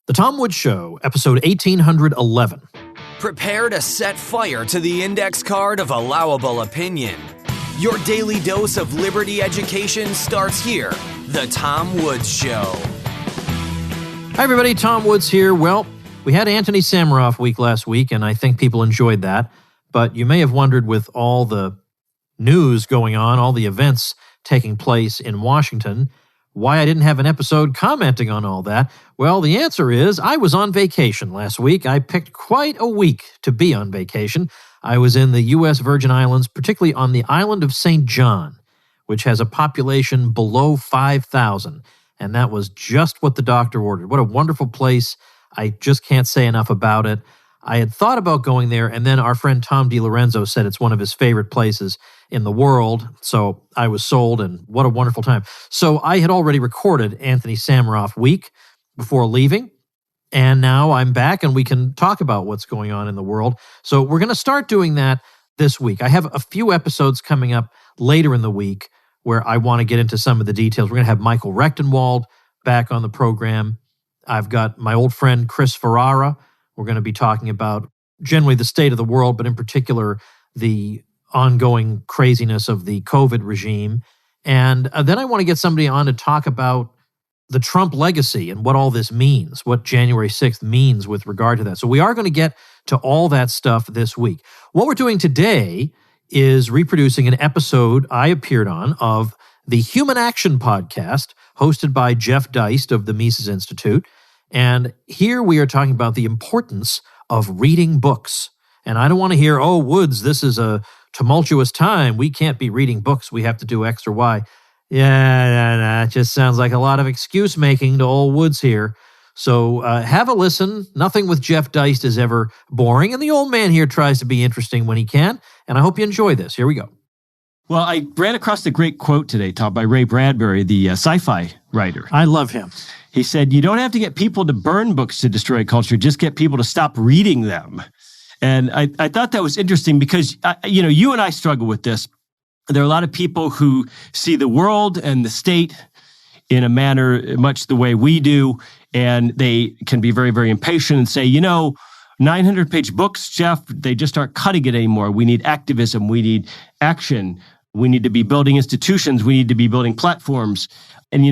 The Tom Woods Show, episode 1811. Prepare to set fire to the index card of allowable opinion. Your daily dose of liberty education starts here. The Tom Woods Show. Hi, everybody. Tom Woods here. Well, we had Anthony Samaroff week last week, and I think people enjoyed that. But you may have wondered, with all the news going on, all the events taking place in Washington, why I didn't have an episode commenting on all that. Well, the answer is I was on vacation last week. I picked quite a week to be on vacation. I was in the U.S. Virgin Islands, particularly on the island of St. John, which has a population below 5,000. And that was just what the doctor ordered. What a wonderful place. I just can't say enough about it. I had thought about going there, and then our friend Tom DiLorenzo said it's one of his favorite places in the world, so I was sold, and what a wonderful time. So I had already recorded Anthony Samaroff week before leaving, and now I'm back, and we can talk about what's going on in the world. So we're going to start doing that this week. I have a few episodes coming up later in the week where I want to get into some of the details. We're going to have Michael Rechtenwald back on the program. I've got my old friend Chris Ferrara. We're going to be talking about generally the state of the world, but in particular, the ongoing craziness of the COVID regime. And then I want to get somebody on to talk about the Trump legacy and what all this means, what January 6th means with regard to that. So we are going to get to all that stuff this week. What we're doing today is reproducing an episode I appeared on of the Human Action podcast, hosted by Jeff Deist of the Mises Institute. And here we are talking about the importance of reading books. And I don't want to hear, oh, Woods, this is a tumultuous time. We can't be reading books. We have to do X or Y. Yeah, it just sounds like a lot of excuse making to old Woods here. So have a listen. Nothing with Jeff Deist is ever boring. And the old man here tries to be interesting when he can. And I hope you enjoy this. Here we go. Well, I ran across a great quote today, Tom, by Ray Bradbury, the sci-fi writer. I love him. He said, you don't have to get people to burn books to destroy culture, just get people to stop reading them. And I thought that was interesting because, you and I struggle with this. There are a lot of people who see the world and the state in a manner much the way we do, and they can be very, very impatient and say, 900-page books, Jeff, they just aren't cutting it anymore. We need activism. We need action. We need to be building institutions. We need to be building platforms. And,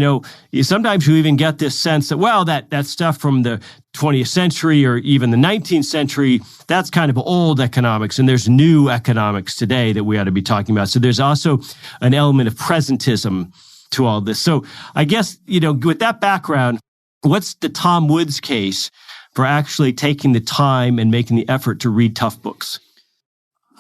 sometimes you even get this sense that, well, that stuff from the 20th century or even the 19th century, that's kind of old economics. And there's new economics today that we ought to be talking about. So there's also an element of presentism to all this. So I guess, with that background, what's the Tom Woods case for actually taking the time and making the effort to read tough books?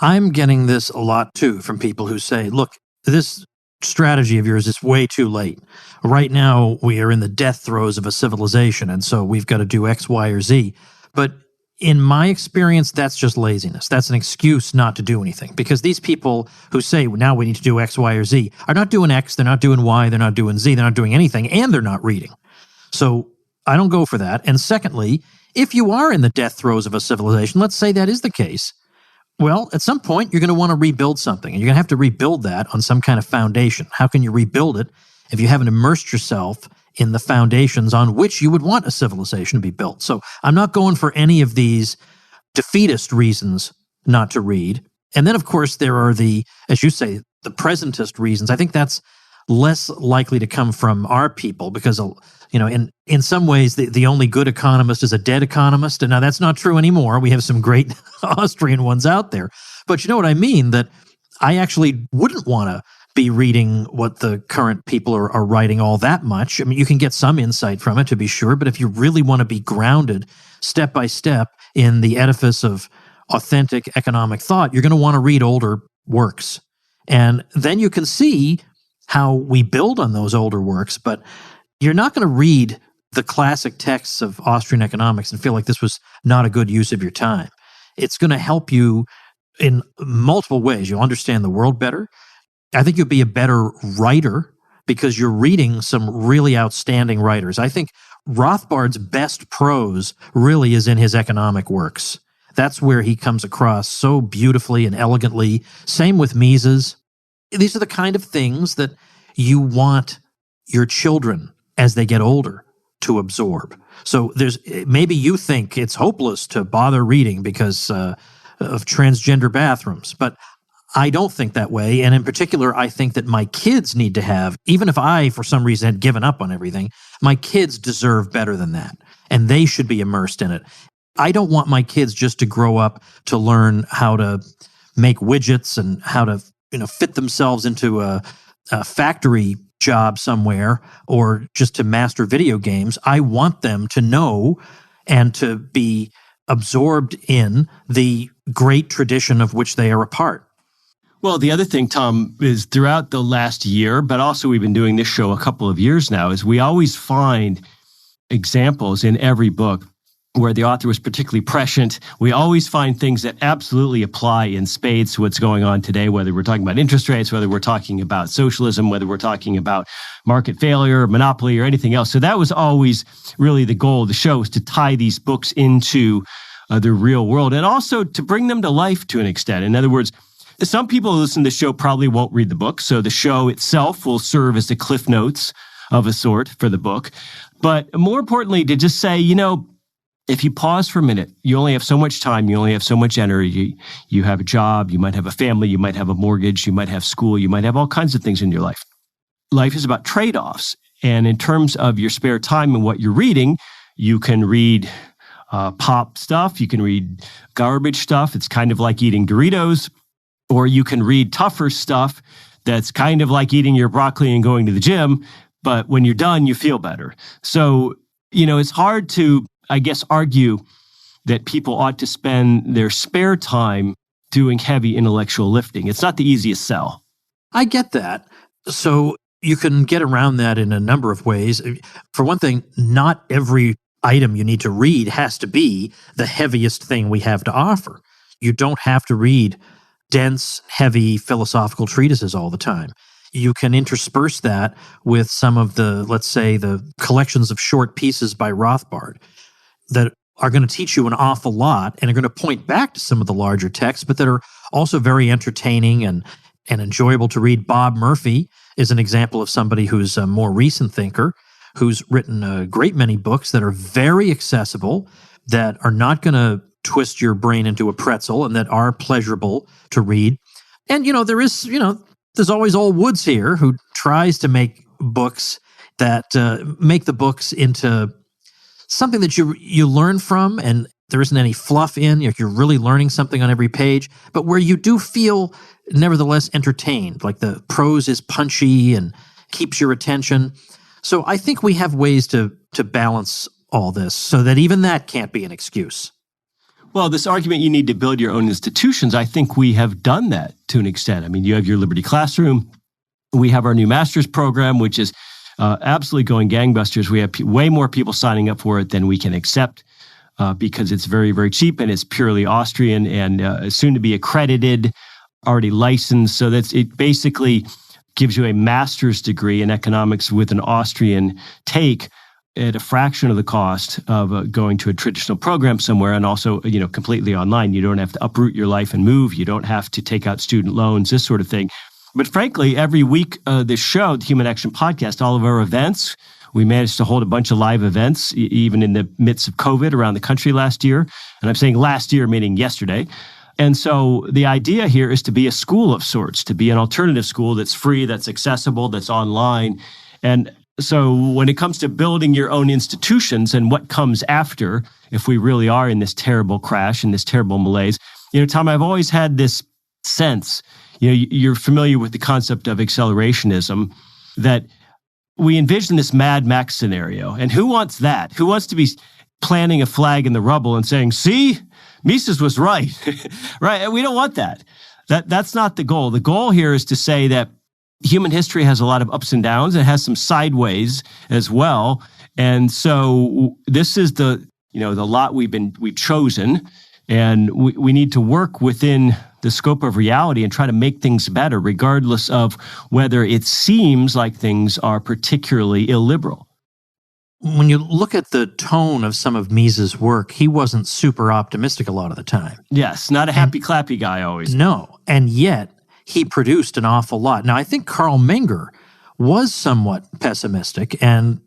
I'm getting this a lot, too, from people who say, look, this strategy of yours is way too late. Right now, we are in the death throes of a civilization, and so we've got to do X, Y, or Z. But in my experience, that's just laziness. That's an excuse not to do anything, because these people who say, now we need to do X, Y, or Z are not doing X, they're not doing Y, they're not doing Z, they're not doing anything, and they're not reading. So I don't go for that. And secondly, if you are in the death throes of a civilization, let's say that is the case, well, at some point, you're going to want to rebuild something, and you're going to have to rebuild that on some kind of foundation. How can you rebuild it if you haven't immersed yourself in the foundations on which you would want a civilization to be built? So I'm not going for any of these defeatist reasons not to read. And then, of course, there are the, as you say, the presentist reasons. I think that's less likely to come from our people because, in some ways, the only good economist is a dead economist. And now that's not true anymore. We have some great Austrian ones out there. But you know what I mean? That I actually wouldn't want to be reading what the current people are writing all that much. I mean, you can get some insight from it, to be sure. But if you really want to be grounded step by step in the edifice of authentic economic thought, you're going to want to read older works. And then you can see how we build on those older works, but you're not going to read the classic texts of Austrian economics and feel like this was not a good use of your time. It's going to help you in multiple ways. You'll understand the world better. I think you'll be a better writer because you're reading some really outstanding writers. I think Rothbard's best prose really is in his economic works. That's where he comes across so beautifully and elegantly. Same with Mises. These are the kind of things that you want your children, as they get older, to absorb. So maybe you think it's hopeless to bother reading because of transgender bathrooms, but I don't think that way. And in particular, I think that my kids need to have, even if I, for some reason, had given up on everything, my kids deserve better than that. And they should be immersed in it. I don't want my kids just to grow up to learn how to make widgets and how to, fit themselves into a factory job somewhere or just to master video games. I want them to know and to be absorbed in the great tradition of which they are a part. Well, the other thing, Tom, is throughout the last year, but also we've been doing this show a couple of years now, is we always find examples in every book where the author was particularly prescient. We always find things that absolutely apply in spades to what's going on today, whether we're talking about interest rates, whether we're talking about socialism, whether we're talking about market failure, monopoly, or anything else. So that was always really the goal of the show, is to tie these books into the real world and also to bring them to life to an extent. In other words, some people who listen to the show probably won't read the book, so the show itself will serve as the cliff notes of a sort for the book. But more importantly, to just say, if you pause for a minute, you only have so much time, you only have so much energy, you have a job, you might have a family, you might have a mortgage, you might have school, you might have all kinds of things in your life. Life is about trade-offs. And in terms of your spare time and what you're reading, you can read pop stuff, you can read garbage stuff. It's kind of like eating Doritos. Or you can read tougher stuff that's kind of like eating your broccoli and going to the gym, but when you're done, you feel better. So, it's hard to, I guess, argue that people ought to spend their spare time doing heavy intellectual lifting. It's not the easiest sell. I get that. So you can get around that in a number of ways. For one thing, not every item you need to read has to be the heaviest thing we have to offer. You don't have to read dense, heavy philosophical treatises all the time. You can intersperse that with some of the, let's say, the collections of short pieces by Rothbard that are going to teach you an awful lot and are going to point back to some of the larger texts, but that are also very entertaining and enjoyable to read. Bob Murphy is an example of somebody who's a more recent thinker, who's written a great many books that are very accessible, that are not going to twist your brain into a pretzel and that are pleasurable to read. And, there's always old Woods here who tries to make books that make the books into something that you learn from and there isn't any fluff in. You're really learning something on every page, but where you do feel nevertheless entertained, like the prose is punchy and keeps your attention. So I think we have ways to balance all this so that even that can't be an excuse. Well, this argument you need to build your own institutions, I think we have done that to an extent. I mean, you have your Liberty Classroom. We have our new master's program, which is absolutely going gangbusters. We have way more people signing up for it than we can accept because it's very, very cheap and it's purely Austrian and soon to be accredited, already licensed. So it basically gives you a master's degree in economics with an Austrian take at a fraction of the cost of going to a traditional program somewhere, and also, completely online. You don't have to uproot your life and move. You don't have to take out student loans, this sort of thing. But frankly, every week, this show, the Human Action Podcast, all of our events, we managed to hold a bunch of live events, even in the midst of COVID around the country last year. And I'm saying last year, meaning yesterday. And so the idea here is to be a school of sorts, to be an alternative school that's free, that's accessible, that's online. And so when it comes to building your own institutions and what comes after, if we really are in this terrible crash and this terrible malaise, Tom, I've always had this sense, you're familiar with the concept of accelerationism, that we envision this Mad Max scenario. And who wants that? Who wants to be planting a flag in the rubble and saying, see, Mises was right, right? We don't want that. That's not the goal. The goal here is to say that human history has a lot of ups and downs. It has some sideways as well. And so this is the lot we've chosen, and we need to work within the scope of reality and try to make things better, regardless of whether it seems like things are particularly illiberal. When you look at the tone of some of Mises' work, he wasn't super optimistic a lot of the time. Yes, not a happy-clappy guy always. No, and yet he produced an awful lot. Now, I think Carl Menger was somewhat pessimistic, and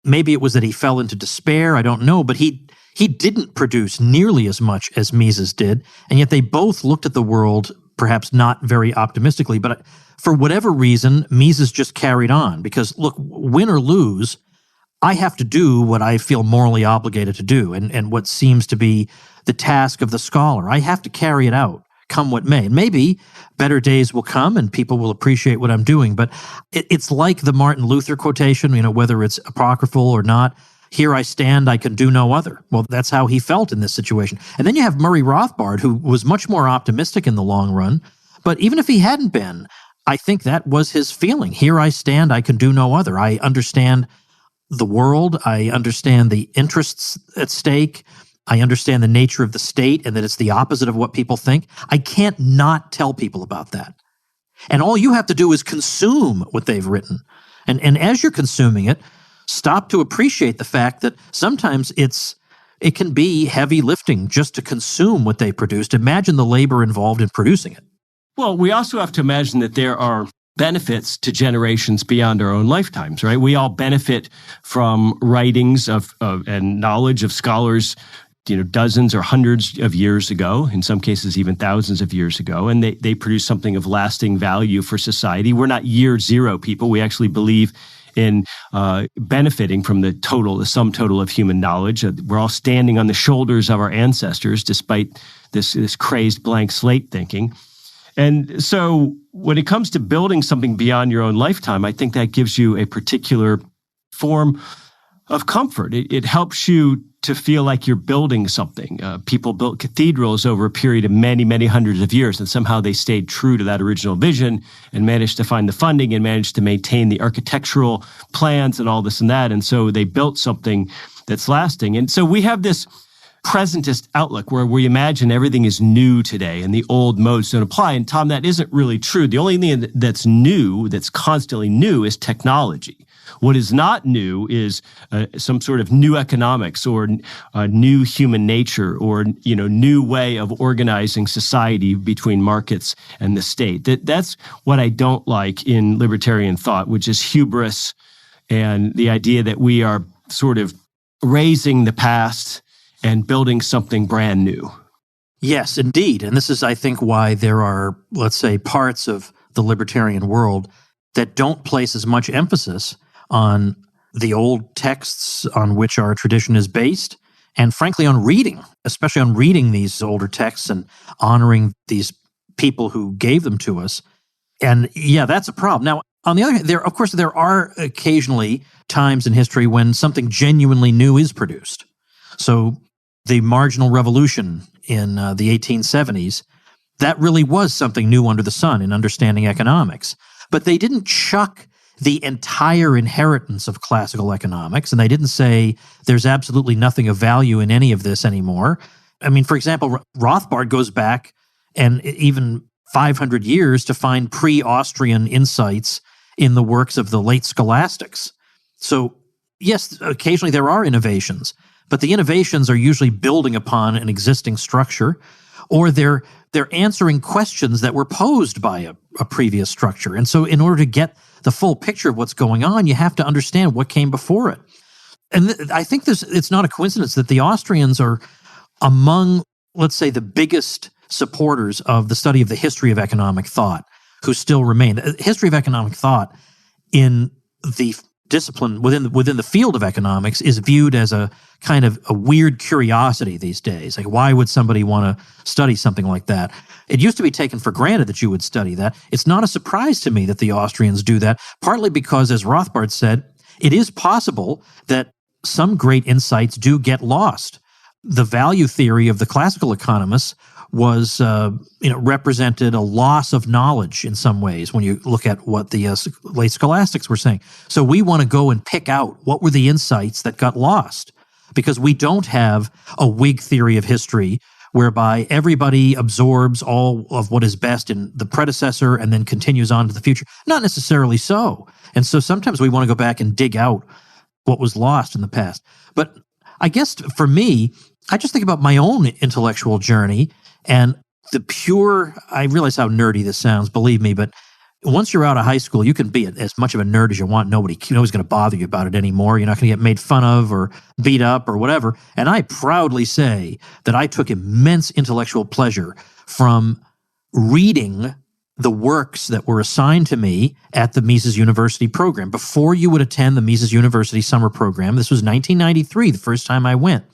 maybe it was that he fell into despair. I don't know, but he didn't produce nearly as much as Mises did, and yet they both looked at the world perhaps not very optimistically. But for whatever reason, Mises just carried on because, look, win or lose, I have to do what I feel morally obligated to do, and what seems to be the task of the scholar. I have to carry it out, come what may. And maybe better days will come and people will appreciate what I'm doing. But it's like the Martin Luther quotation, whether it's apocryphal or not, "Here I stand, I can do no other." Well, that's how he felt in this situation. And then you have Murray Rothbard, who was much more optimistic in the long run. But even if he hadn't been, I think that was his feeling. Here I stand, I can do no other. I understand the world. I understand the interests at stake. I understand the nature of the state and that it's the opposite of what people think. I can't not tell people about that. And all you have to do is consume what they've written. And as you're consuming it, stop to appreciate the fact that sometimes it can be heavy lifting just to consume what they produced. Imagine the labor involved in producing it. Well, we also have to imagine that there are benefits to generations beyond our own lifetimes, right? We all benefit from writings of and knowledge of scholars, dozens or hundreds of years ago, in some cases even thousands of years ago, and they produce something of lasting value for society. We're not year zero people. We actually believe in benefiting from the sum total of human knowledge. We're all standing on the shoulders of our ancestors, despite this crazed blank slate thinking. And so when it comes to building something beyond your own lifetime, I think that gives you a particular form of comfort. It helps you to feel like you're building something. People built cathedrals over a period of many, many hundreds of years, and somehow they stayed true to that original vision and managed to find the funding and managed to maintain the architectural plans and all this and that. And so they built something that's lasting. And so we have this presentist outlook where we imagine everything is new today and the old modes don't apply. And Tom, that isn't really true. The only thing that's new, that's constantly new, is technology. What is not new is some sort of new economics or new human nature or new way of organizing society between markets and the state. That's what I don't like in libertarian thought, which is hubris and the idea that we are sort of raising the past and building something brand new. Yes, indeed. And this is, I think, why there are, let's say, parts of the libertarian world that don't place as much emphasis on the old texts on which our tradition is based, and frankly on reading, especially on reading these older texts and honoring these people who gave them to us. And yeah, that's a problem. Now, on the other hand, there are occasionally times in history when something genuinely new is produced. So the marginal revolution in the 1870s, that really was something new under the sun in understanding economics. But they didn't chuck the entire inheritance of classical economics, and they didn't say there's absolutely nothing of value in any of this anymore. I mean, for example, Rothbard goes back and even 500 years to find pre-Austrian insights in the works of the late scholastics. So yes, occasionally there are innovations, but the innovations are usually building upon an existing structure, or they're answering questions that were posed by a previous structure. And so in order to get the full picture of what's going on, you have to understand what came before it. And I think it's not a coincidence that the Austrians are among, let's say, the biggest supporters of the study of the history of economic thought, who still remain. The history of economic thought in the discipline within the field of economics is viewed as a kind of a weird curiosity these days. Like, why would somebody want to study something like that? It used to be taken for granted that you would study that. It's not a surprise to me that the Austrians do that, partly because, as Rothbard said, it is possible that some great insights do get lost. The value theory of the classical economists was, represented a loss of knowledge in some ways when you look at what the late scholastics were saying. So we want to go and pick out what were the insights that got lost, because we don't have a Whig theory of history whereby everybody absorbs all of what is best in the predecessor and then continues on to the future. Not necessarily so. And so sometimes we want to go back and dig out what was lost in the past. But I guess for me, I just think about my own intellectual journey and the pure, I realize how nerdy this sounds, believe me, but once you're out of high school, you can be as much of a nerd as you want. Nobody's going to bother you about it anymore. You're not going to get made fun of or beat up or whatever. And I proudly say that I took immense intellectual pleasure from reading the works that were assigned to me at the Mises University program. Before you would attend the Mises University summer program, this was 1993, the first time I went,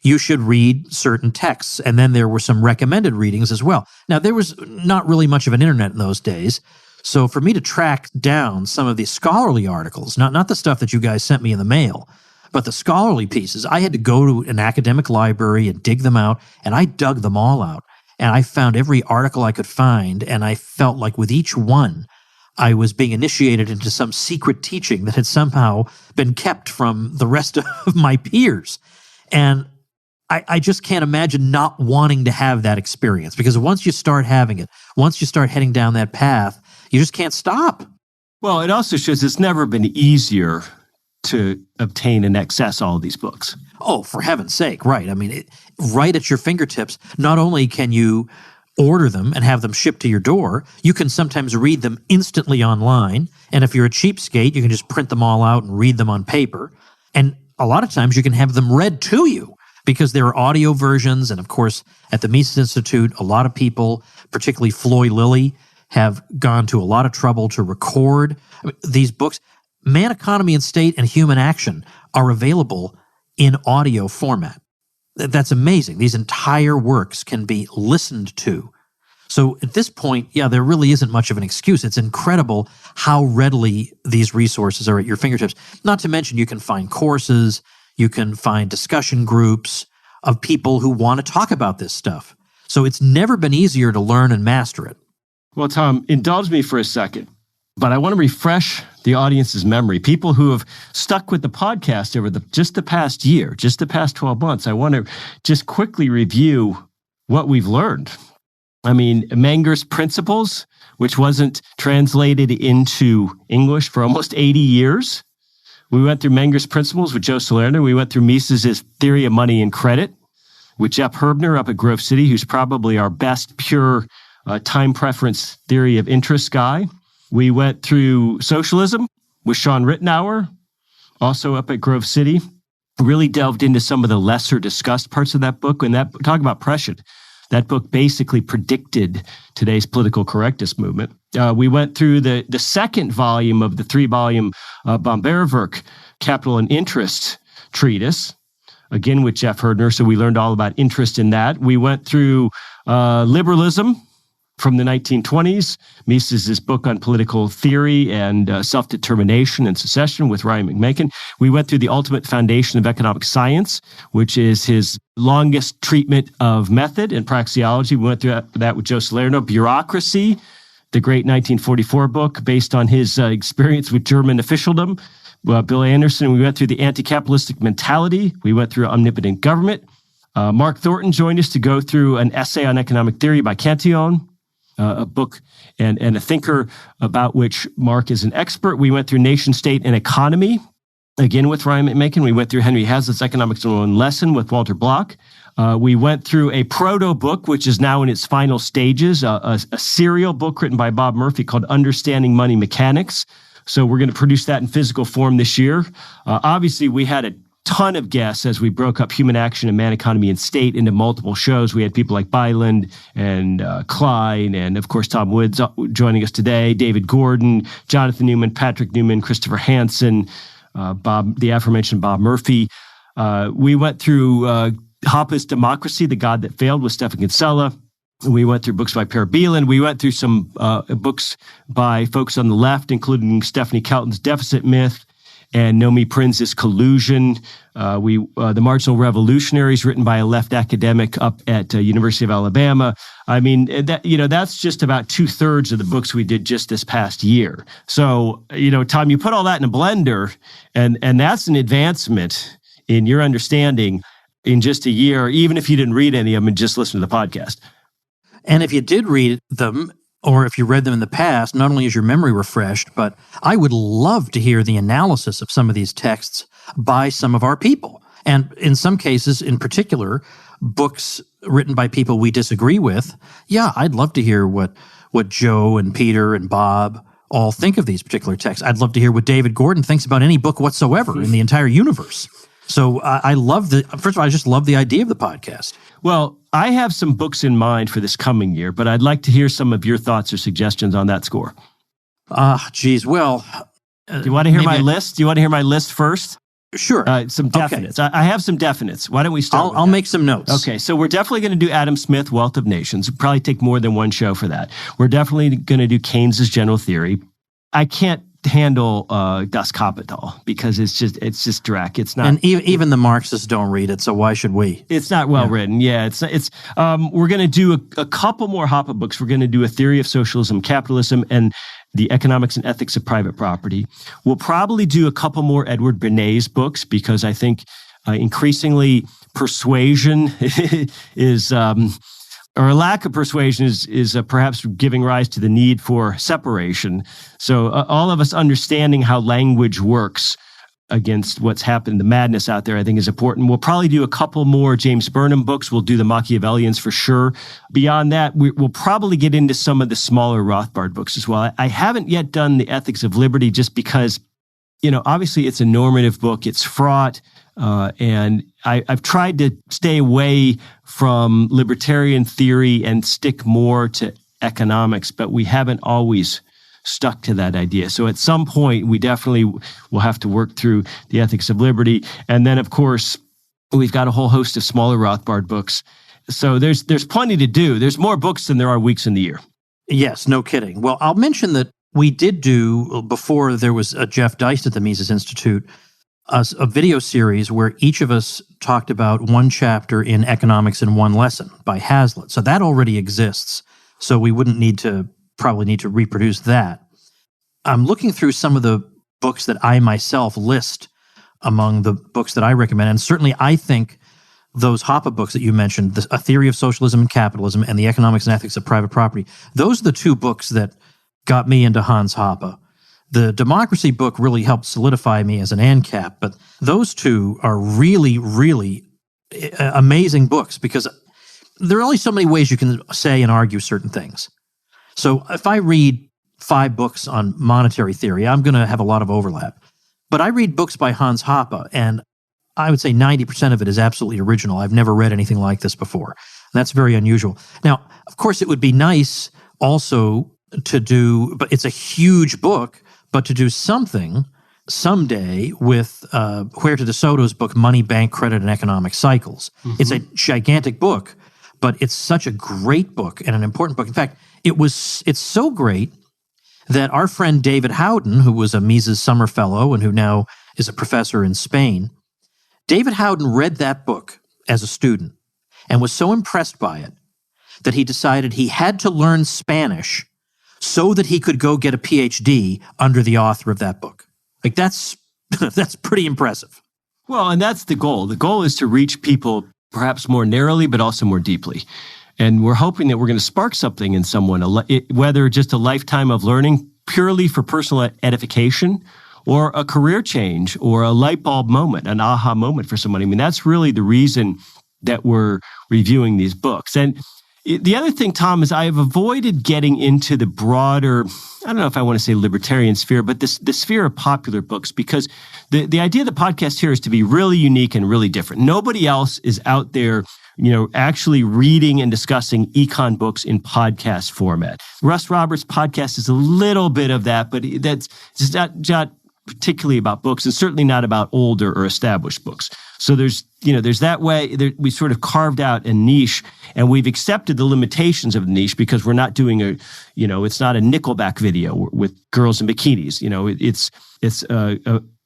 you should read certain texts. And then there were some recommended readings as well. Now, there was not really much of an internet in those days. So for me to track down some of these scholarly articles, not the stuff that you guys sent me in the mail, but the scholarly pieces, I had to go to an academic library and dig them out, and I dug them all out. And I found every article I could find, and I felt like with each one, I was being initiated into some secret teaching that had somehow been kept from the rest of my peers. And I just can't imagine not wanting to have that experience, because once you start having it, once you start heading down that path, you just can't stop. Well, it also shows it's never been easier to obtain and access all of these books. Oh, for heaven's sake, right. I mean, right at your fingertips. Not only can you order them and have them shipped to your door, you can sometimes read them instantly online. And if you're a cheapskate, you can just print them all out and read them on paper. And a lot of times you can have them read to you because there are audio versions. And of course, at the Mises Institute, a lot of people, particularly Floyd Lilly, have gone to a lot of trouble to record these books. Man, Economy, and State and Human Action are available in audio format. That's amazing. These entire works can be listened to. So at this point, yeah, there really isn't much of an excuse. It's incredible how readily these resources are at your fingertips. Not to mention you can find courses, you can find discussion groups of people who want to talk about this stuff. So it's never been easier to learn and master it. Well, Tom, indulge me for a second, but I want to refresh the audience's memory. People who have stuck with the podcast over just the past year, just the past 12 months, I want to just quickly review what we've learned. I mean, Menger's Principles, which wasn't translated into English for almost 80 years. We went through Menger's Principles with Joe Salerno. We went through Mises' Theory of Money and Credit with Jeff Herbner up at Grove City, who's probably our best pure time preference theory of interest guy. We went through Socialism with Sean Rittenauer, also up at Grove City. Really delved into some of the lesser discussed parts of that book. And that, talk about prescient, that book basically predicted today's political correctness movement. We went through the second volume of the 3-volume Bomberwerk Capital and Interest treatise, again with Jeff Herbner. So we learned all about interest in that. We went through Liberalism from the 1920s, Mises' book on political theory and self-determination and secession with Ryan McMakin. We went through The Ultimate Foundation of Economic Science, which is his longest treatment of method and praxeology. We went through that with Joe Salerno. Bureaucracy, the great 1944 book based on his experience with German officialdom. Bill Anderson, we went through The Anti-Capitalistic Mentality. We went through Omnipotent Government. Mark Thornton joined us to go through an essay on economic theory by Cantillon, a book and a thinker about which Mark is an expert. We went through Nation, State, and Economy, again with Ryan McMakin. We went through Henry Hazlitt's Economics in One Lesson with Walter Block. We went through a proto-book, which is now in its final stages, a serial book written by Bob Murphy called Understanding Money Mechanics. So we're going to produce that in physical form this year. Obviously, we had a ton of guests as we broke up Human Action and Man, Economy, and State into multiple shows. We had people like Byland and Klein and, of course, Tom Woods joining us today, David Gordon, Jonathan Newman, Patrick Newman, Christopher Hansen, the aforementioned Bob Murphy. We went through Hoppe's Democracy, The God That Failed with Stephan Kinsella. We went through books by Per Beelan. We went through some books by folks on the left, including Stephanie Kelton's Deficit Myth and Nomi Prinz's Collusion. The Marginal Revolutionaries, written by a left academic up at University of Alabama. I mean, that's just about 2/3 of the books we did just this past year. So, Tom, you put all that in a blender, and that's an advancement in your understanding in just a year, even if you didn't read any of them and just listen to the podcast. And if you did read them, or if you read them in the past, not only is your memory refreshed, but I would love to hear the analysis of some of these texts by some of our people. And in some cases, in particular, books written by people we disagree with. Yeah, I'd love to hear what Joe and Peter and Bob all think of these particular texts. I'd love to hear what David Gordon thinks about any book whatsoever in the entire universe. So I love first of all, I just love the idea of the podcast. Well, I have some books in mind for this coming year, but I'd like to hear some of your thoughts or suggestions on that score. Geez. Well, do you want to hear my list? Do you want to hear my list first? Sure. Some definites. Okay. I have some definites. Why don't we start? I'll make some notes. Okay. So we're definitely going to do Adam Smith, Wealth of Nations. It'll probably take more than one show for that. We're definitely going to do Keynes's General Theory. I can't handle Das Kapital because it's just direct. It's not, and even the Marxists don't read it, so why should we? It's not well written. Yeah, it's. We're going to do a couple more Hoppe books. We're going to do A Theory of Socialism, Capitalism, and The Economics and Ethics of Private Property. We'll probably do a couple more Edward Bernays books because I think increasingly persuasion is. Or a lack of persuasion is perhaps giving rise to the need for separation. So all of us understanding how language works against what's happened, the madness out there, I think is important. We'll probably do a couple more James Burnham books. We'll do the Machiavellians for sure. Beyond that, we'll probably get into some of the smaller Rothbard books as well. I haven't yet done The Ethics of Liberty just because, obviously it's a normative book. It's fraught. And I've tried to stay away from libertarian theory and stick more to economics, but we haven't always stuck to that idea. So at some point, we definitely will have to work through The Ethics of Liberty. And then, of course, we've got a whole host of smaller Rothbard books. So there's plenty to do. There's more books than there are weeks in the year. Yes, no kidding. Well, I'll mention that we did do, before there was a Jeff Deist at the Mises Institute, a video series where each of us talked about one chapter in Economics in One Lesson by Hazlitt. So that already exists. So we wouldn't probably need to reproduce that. I'm looking through some of the books that I myself list among the books that I recommend. And certainly I think those Hoppe books that you mentioned, A Theory of Socialism and Capitalism and The Economics and Ethics of Private Property, those are the two books that got me into Hans Hoppe. The Democracy book really helped solidify me as an ANCAP, but those two are really, really amazing books because there are only so many ways you can say and argue certain things. So if I read 5 books on monetary theory, I'm going to have a lot of overlap. But I read books by Hans Hoppe, and I would say 90% of it is absolutely original. I've never read anything like this before. That's very unusual. Now, of course, it would be nice also to do, but it's a huge book, but to do something someday with Huerta de Soto's book, Money, Bank, Credit, and Economic Cycles. Mm-hmm. It's a gigantic book, but it's such a great book and an important book. In fact, it's so great that our friend David Howden, who was a Mises Summer Fellow and who now is a professor in Spain, David Howden read that book as a student and was so impressed by it that he decided he had to learn Spanish so that he could go get a PhD under the author of that book. Like that's pretty impressive. Well, and that's the goal. The goal is to reach people perhaps more narrowly, but also more deeply. And we're hoping that we're going to spark something in someone, whether just a lifetime of learning purely for personal edification or a career change or a light bulb moment, an aha moment for someone. I mean, that's really the reason that we're reviewing these books. And the other thing, Tom, is I have avoided getting into the broader, I don't know if I want to say libertarian sphere, but the sphere of popular books, because the idea of the podcast here is to be really unique and really different. Nobody else is out there, actually reading and discussing econ books in podcast format. Russ Roberts' podcast is a little bit of that, but that's just not particularly about books and certainly not about older or established books. So there's that way. We sort of carved out a niche, and we've accepted the limitations of the niche because we're not doing it's not a Nickelback video with girls in bikinis. It's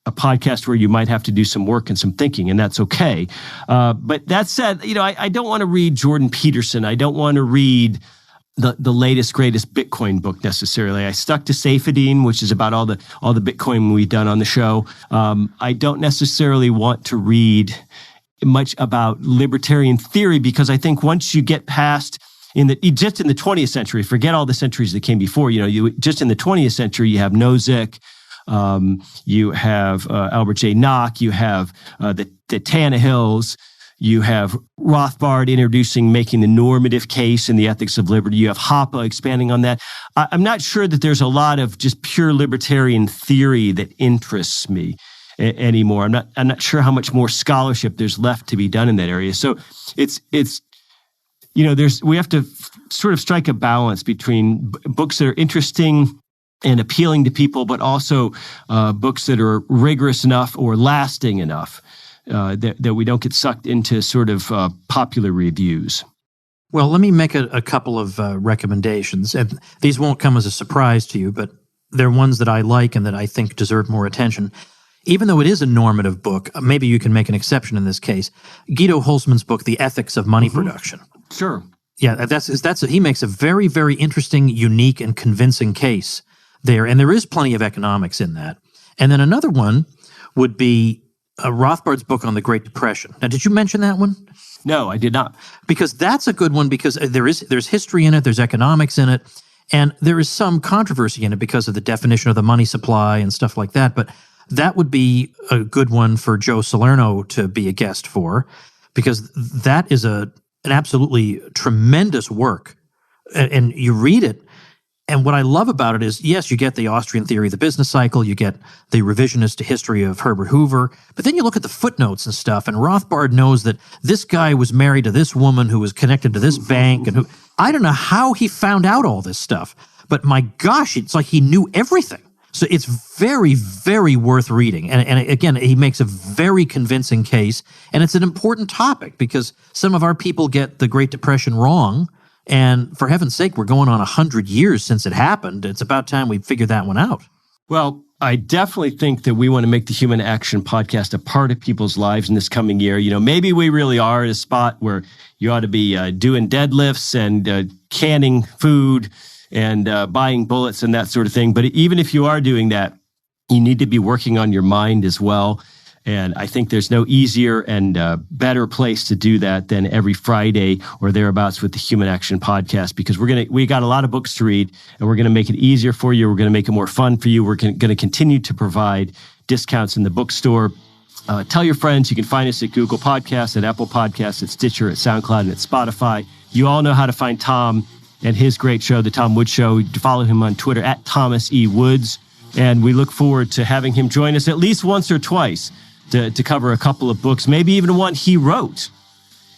a podcast where you might have to do some work and some thinking, and that's okay. But that said, I don't want to read Jordan Peterson. I don't want to read the latest, greatest Bitcoin book necessarily. I stuck to Saifedean, which is about all the Bitcoin we've done on the show. I don't necessarily want to read much about libertarian theory because I think once you get past just in the 20th century, forget all the centuries that came before. Just in the 20th century, you have Nozick, you have Albert J. Nock, you have the Tannehills. You have Rothbard introducing making the normative case in the ethics of liberty. You have Hoppe expanding on that. I'm not sure that there's a lot of just pure libertarian theory that interests me anymore. I'm not sure how much more scholarship there's left to be done in that area. So it's we have to sort of strike a balance between books that are interesting and appealing to people, but also books that are rigorous enough or lasting enough that we don't get sucked into sort of popular reviews. Well, let me make a couple of recommendations. And these won't come as a surprise to you, but they're ones that I like and that I think deserve more attention. Even though it is a normative book, maybe you can make an exception in this case. Guido Holtzman's book, The Ethics of Money Production. Sure. Yeah, he makes a very, very interesting, unique, and convincing case there. And there is plenty of economics in that. And then another one would be Rothbard's book on the Great Depression. Now, did you mention that one? No, I did not. Because that's a good one because there's history in it, there's economics in it, and there is some controversy in it because of the definition of the money supply and stuff like that. But that would be a good one for Joe Salerno to be a guest for, because that is an absolutely tremendous work. And you read it, and what I love about it is, yes, you get the Austrian theory of the business cycle, you get the revisionist history of Herbert Hoover, but then you look at the footnotes and stuff, and Rothbard knows that this guy was married to this woman who was connected to this bank, and I don't know how he found out all this stuff, but my gosh, it's like he knew everything. So it's very, very worth reading. And again, he makes a very convincing case. And it's an important topic because some of our people get the Great Depression wrong. And for heaven's sake, we're going on 100 years since it happened. It's about time we figure that one out. Well, I definitely think that we want to make the Human Action Podcast a part of people's lives in this coming year. Maybe we really are at a spot where you ought to be doing deadlifts and canning food and buying bullets and that sort of thing. But even if you are doing that, you need to be working on your mind as well. And I think there's no easier and better place to do that than every Friday or thereabouts with the Human Action Podcast, because we got a lot of books to read, and we're going to make it easier for you. We're going to make it more fun for you. We're going to continue to provide discounts in the bookstore. Tell your friends. You can find us at Google Podcasts, at Apple Podcasts, at Stitcher, at SoundCloud, and at Spotify. You all know how to find Tom and his great show, The Tom Woods Show. Follow him on Twitter at Thomas E. Woods. And we look forward to having him join us at least once or twice to cover a couple of books, maybe even one he wrote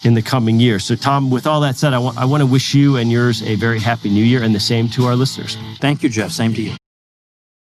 in the coming year. So, Tom, with all that said, I want to wish you and yours a very happy new year, and the same to our listeners. Thank you, Jeff. Same to you.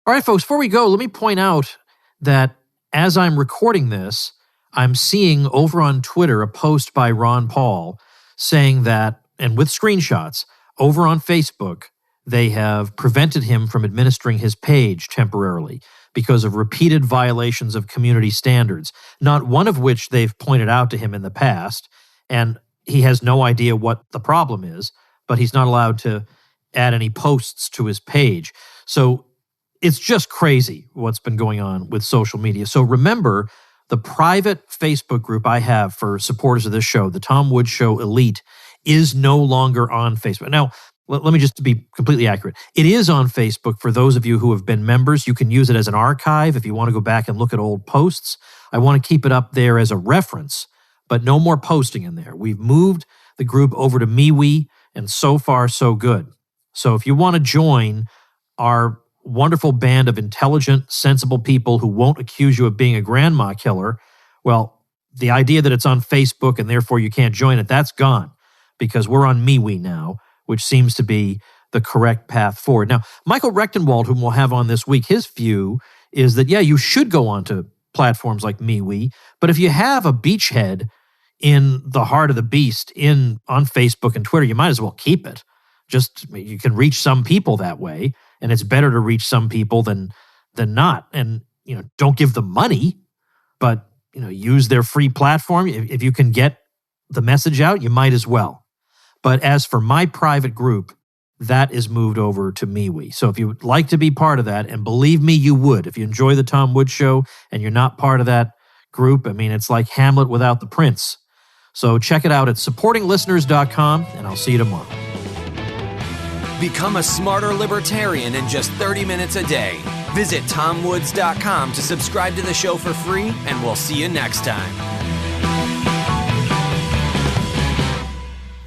All right, folks, before we go, let me point out that as I'm recording this, I'm seeing over on Twitter a post by Ron Paul saying that, and with screenshots, over on Facebook, they have prevented him from administering his page temporarily because of repeated violations of community standards, not one of which they've pointed out to him in the past, and he has no idea what the problem is, but he's not allowed to add any posts to his page. So it's just crazy what's been going on with social media. So remember, the private Facebook group I have for supporters of this show, the Tom Woods Show Elite, is no longer on Facebook. Now, let me just be completely accurate. It is on Facebook for those of you who have been members. You can use it as an archive if you want to go back and look at old posts. I want to keep it up there as a reference, but no more posting in there. We've moved the group over to MeWe, and so far, so good. So if you want to join our wonderful band of intelligent, sensible people who won't accuse you of being a grandma killer, well, the idea that it's on Facebook and therefore you can't join it, that's gone, because we're on MeWe now, which seems to be the correct path forward. Now, Michael Rechtenwald, whom we'll have on this week, his view is that, yeah, you should go onto platforms like MeWe, but if you have a beachhead in the heart of the beast on Facebook and Twitter, you might as well keep it. Just, you can reach some people that way, and it's better to reach some people than not. And, don't give them money, but, use their free platform. If you can get the message out, you might as well. But as for my private group, that is moved over to MeWe. So if you would like to be part of that, and believe me, you would. If you enjoy the Tom Woods Show and you're not part of that group, it's like Hamlet without the prince. So check it out at supportinglisteners.com, and I'll see you tomorrow. Become a smarter libertarian in just 30 minutes a day. Visit tomwoods.com to subscribe to the show for free, and we'll see you next time.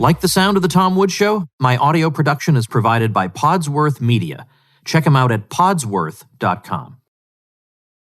Like the sound of The Tom Woods Show? My audio production is provided by Podsworth Media. Check them out at podsworth.com.